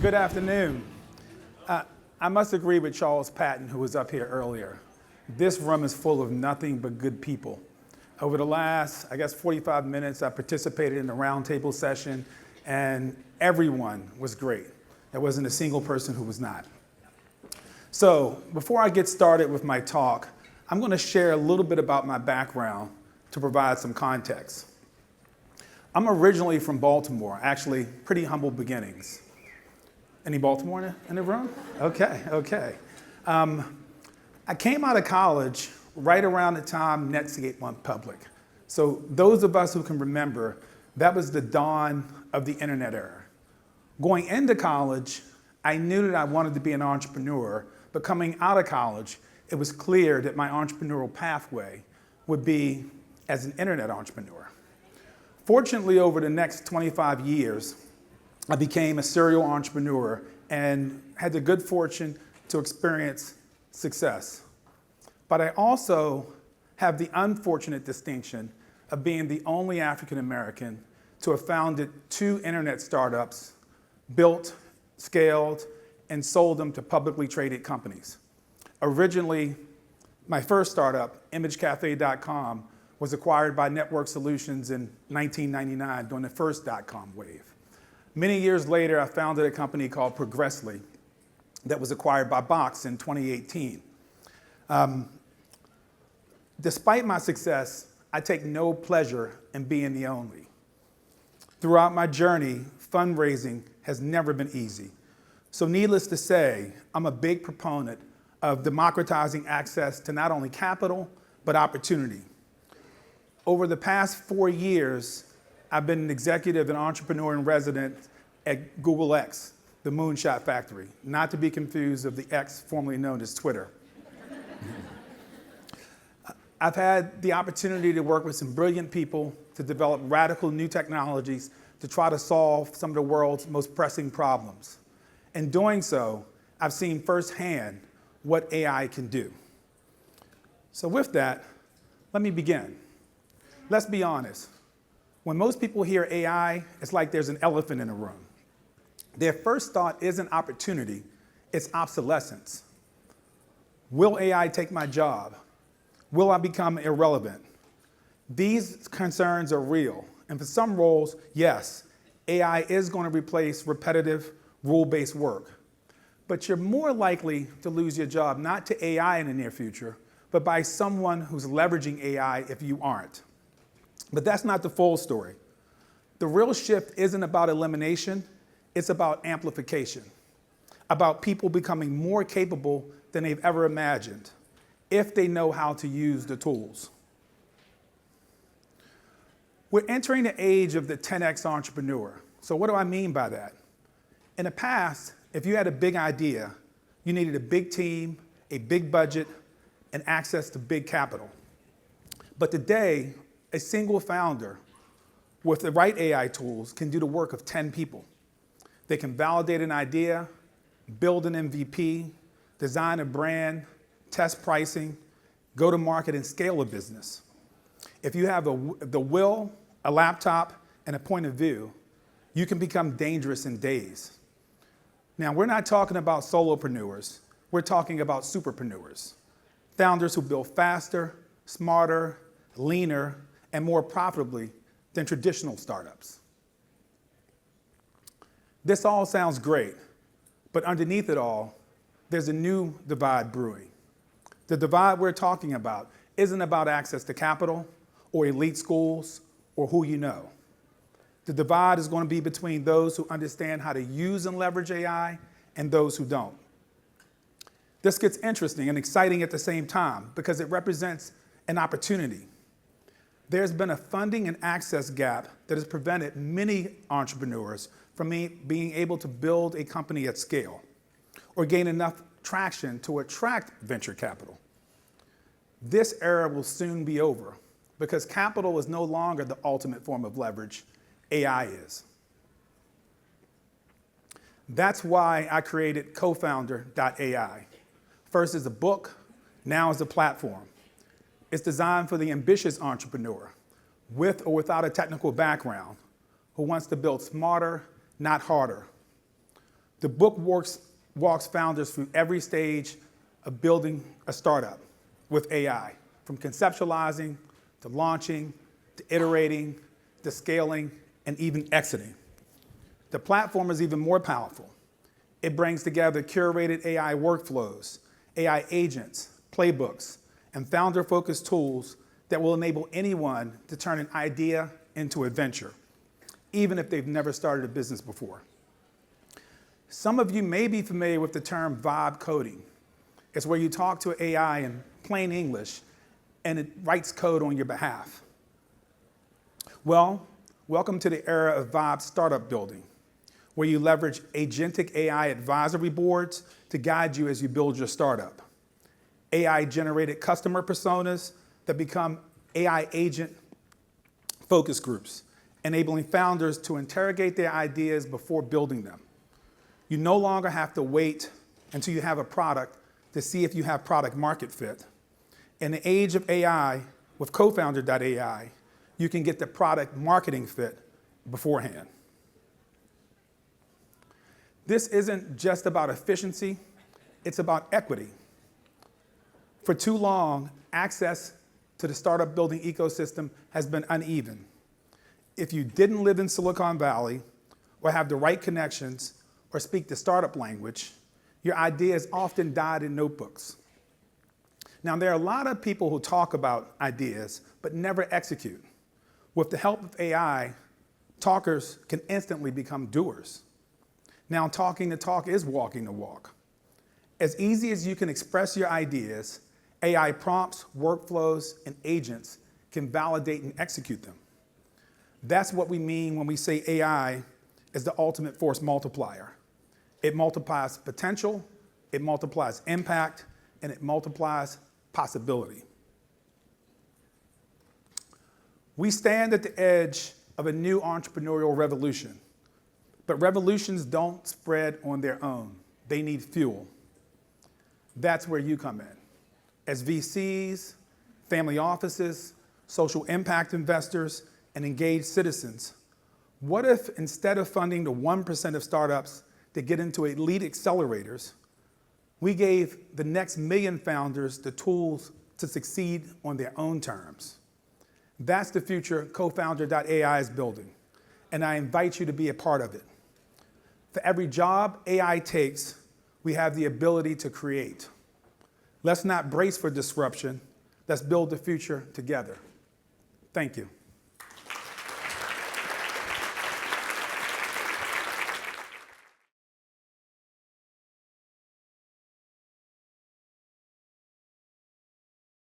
Good afternoon. I must agree with Charles Patton, who was up here earlier. This room is full of nothing but good people. Over the last, 45 minutes, I participated in the roundtable session, and everyone was great. There wasn't a single person who was not. So before I get started with my talk, I'm going to share a little bit about my background to provide some context. I'm originally from Baltimore, actually pretty humble beginnings. Any Baltimore in the room? Okay. I came out of college right around the time Netscape went public. So those of us who can remember, that was the dawn of the internet era. Going into college, I knew that I wanted to be an entrepreneur, but coming out of college, it was clear that my entrepreneurial pathway would be as an internet entrepreneur. Fortunately, over the next 25 years, I became a serial entrepreneur and had the good fortune to experience success. But I also have the unfortunate distinction of being the only African American to have founded 2 internet startups, built, scaled, and sold them to publicly traded companies. Originally, my first startup, imagecafe.com, was acquired by Network Solutions in 1999 during the first dot-com wave. Many years later, I founded a company called Progressly that was acquired by Box in 2018. Despite my success, I take no pleasure in being the only. Throughout my journey, fundraising has never been easy. So needless to say, I'm a big proponent of democratizing access to not only capital, but opportunity. Over the past 4 years, I've been an executive and entrepreneur in residence at Google X, the moonshot factory, not to be confused with the X formerly known as Twitter. I've had the opportunity to work with some brilliant people to develop radical new technologies to try to solve some of the world's most pressing problems. In doing so, I've seen firsthand what AI can do. So with that, let me begin. Let's be honest. When most people hear AI, it's like there's an elephant in the room. Their first thought isn't opportunity, it's obsolescence. Will AI take my job? Will I become irrelevant? These concerns are real. And for some roles, yes, AI is going to replace repetitive, rule-based work. But you're more likely to lose your job not to AI in the near future, but by someone who's leveraging AI if you aren't. But that's not the full story. The real shift isn't about elimination, it's about amplification, about people becoming more capable than they've ever imagined, if they know how to use the tools. We're entering the age of the 10X entrepreneur. So what do I mean by that? In the past, if you had a big idea, you needed a big team, a big budget, and access to big capital. But today, a single founder with the right AI tools can do the work of 10 people. They can validate an idea, build an MVP, design a brand, test pricing, go to market, and scale a business. If you have the will, a laptop, and a point of view, you can become dangerous in days. Now, we're not talking about solopreneurs. We're talking about superpreneurs, founders who build faster, smarter, leaner, and more profitably than traditional startups. This all sounds great, but underneath it all, there's a new divide brewing. The divide we're talking about isn't about access to capital or elite schools or who you know. The divide is going to be between those who understand how to use and leverage AI and those who don't. This gets interesting and exciting at the same time because it represents an opportunity. There's been a funding and access gap that has prevented many entrepreneurs from being able to build a company at scale or gain enough traction to attract venture capital. This era will soon be over because capital is no longer the ultimate form of leverage. AI is. That's why I created cofounder.ai. First as a book, now as a platform. It's designed for the ambitious entrepreneur with or without a technical background who wants to build smarter, not harder. The book walks founders through every stage of building a startup with AI, from conceptualizing to launching to iterating to scaling and even exiting. The platform is even more powerful. It brings together curated AI workflows, AI agents, playbooks, and founder-focused tools that will enable anyone to turn an idea into a venture, even if they've never started a business before. Some of you may be familiar with the term vibe coding. It's where you talk to AI in plain English and it writes code on your behalf. Well, welcome to the era of vibe startup building, where you leverage agentic AI advisory boards to guide you as you build your startup. AI-generated customer personas that become AI agent focus groups, enabling founders to interrogate their ideas before building them. You no longer have to wait until you have a product to see if you have product market fit. In the age of AI, with cofounder.ai, you can get the product marketing fit beforehand. This isn't just about efficiency, it's about equity. For too long, access to the startup building ecosystem has been uneven. If you didn't live in Silicon Valley, or have the right connections, or speak the startup language, your ideas often died in notebooks. Now, there are a lot of people who talk about ideas, but never execute. With the help of AI, talkers can instantly become doers. Now, talking the talk is walking the walk. As easy as you can express your ideas, AI prompts, workflows, and agents can validate and execute them. That's what we mean when we say AI is the ultimate force multiplier. It multiplies potential, it multiplies impact, and it multiplies possibility. We stand at the edge of a new entrepreneurial revolution, but revolutions don't spread on their own. They need fuel. That's where you come in. As VCs, family offices, social impact investors, and engaged citizens, what if instead of funding the 1% of startups that get into elite accelerators, we gave the next million founders the tools to succeed on their own terms? That's the future cofounder.ai is building, and I invite you to be a part of it. For every job AI takes, we have the ability to create. Let's not brace for disruption. Let's build the future together. Thank you.